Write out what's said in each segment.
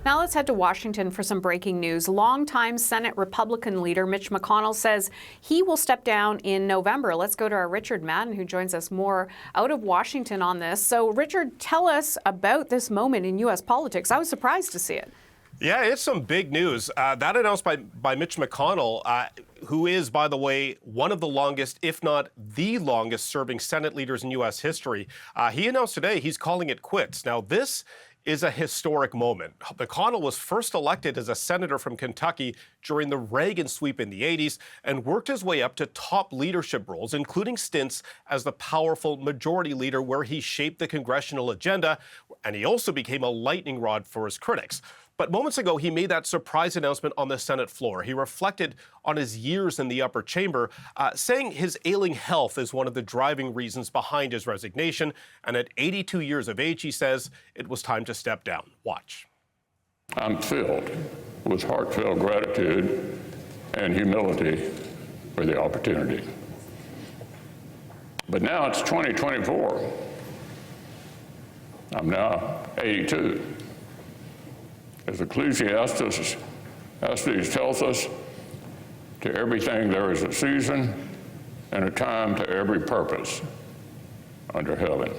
Now let's head to Washington for some breaking news. Longtime Senate Republican leader Mitch McConnell says he will step down in November. Let's go to our Richard Madden, who joins us more out of Washington on this. So, Richard, tell us about this moment in U.S. politics. I was surprised to see it. Yeah, it's some big news. That announced by Mitch McConnell, who is, by the way, one of the longest, if not the longest, serving Senate leaders in U.S. history. He announced today he's calling it quits. Now, this is a historic moment. McConnell was first elected as a senator from Kentucky during the Reagan sweep in the 80s and worked his way up to top leadership roles, including stints as the powerful majority leader where he shaped the congressional agenda, and he also became a lightning rod for his critics. But moments ago, he made that surprise announcement on the Senate floor. He reflected on his years in the upper chamber, saying his ailing health is one of the driving reasons behind his resignation. And at 82 years of age, he says it was time to step down. Watch. I'm filled with heartfelt gratitude and humility for the opportunity. But now it's 2024. I'm now 82. As Ecclesiastes tells us, to everything there is a season and a time to every purpose under heaven.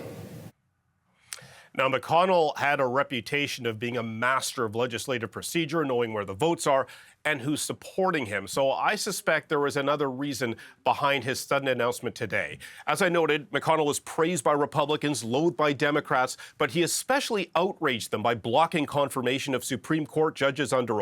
Now, McConnell had a reputation of being a master of legislative procedure, knowing where the votes are and who's supporting him. So I suspect there was another reason behind his sudden announcement today. As I noted, McConnell was praised by Republicans, loathed by Democrats, but he especially outraged them by blocking confirmation of Supreme Court judges under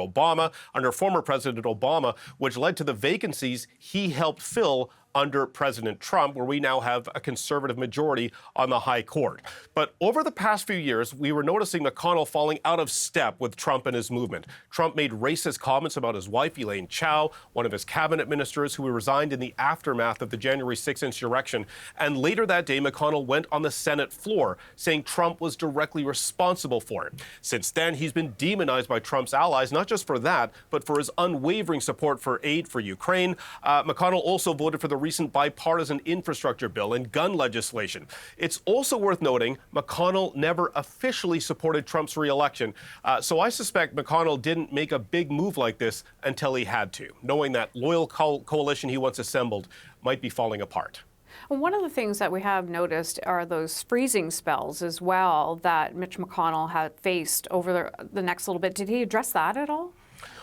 former President Obama, which led to the vacancies he helped fill under President Trump, where we now have a conservative majority on the high court. But over the past few years, we were noticing McConnell falling out of step with Trump and his movement. Trump made racist comments about his wife, Elaine Chao, one of his cabinet ministers who resigned in the aftermath of the January 6th insurrection. And later that day, McConnell went on the Senate floor, saying Trump was directly responsible for it. Since then, he's been demonized by Trump's allies, not just for that, but for his unwavering support for aid for Ukraine. McConnell also voted for the recent bipartisan infrastructure bill and gun legislation. It's also worth noting McConnell never officially supported Trump's re-election, so I suspect McConnell didn't make a big move like this until he had to, knowing that loyal coalition he once assembled might be falling apart. One of the things that we have noticed are those freezing spells as well that Mitch McConnell had faced over the next little bit. Did he address that at all?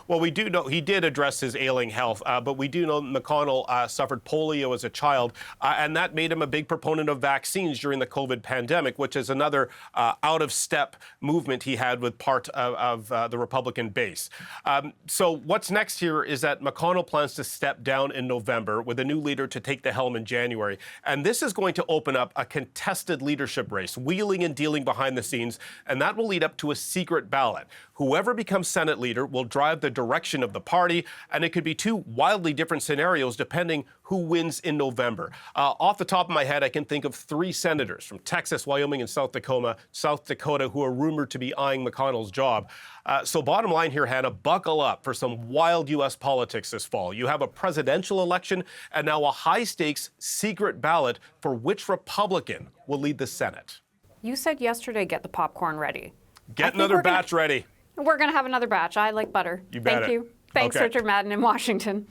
Well, we do know he did address his ailing health, but we do know McConnell suffered polio as a child, and that made him a big proponent of vaccines during the COVID pandemic, which is another out-of-step movement he had with part of the Republican base. So what's next here is that McConnell plans to step down in November with a new leader to take the helm in January. And this is going to open up a contested leadership race, wheeling and dealing behind the scenes, and that will lead up to a secret ballot. Whoever becomes Senate leader will drive the direction of the party, and it could be two wildly different scenarios depending who wins in November. Off the top of my head, I can think of 3 senators from Texas, Wyoming, and South Dakota who are rumored to be eyeing McConnell's job. So bottom line here, Hannah, buckle up for some wild U.S. politics this fall. You have a presidential election and now a high-stakes secret ballot for which Republican will lead the Senate. You said yesterday, get the popcorn ready. Get another batch ready. We're going to have another batch. I like butter. You bet. Thank you. Thanks, okay. Richard Madden in Washington.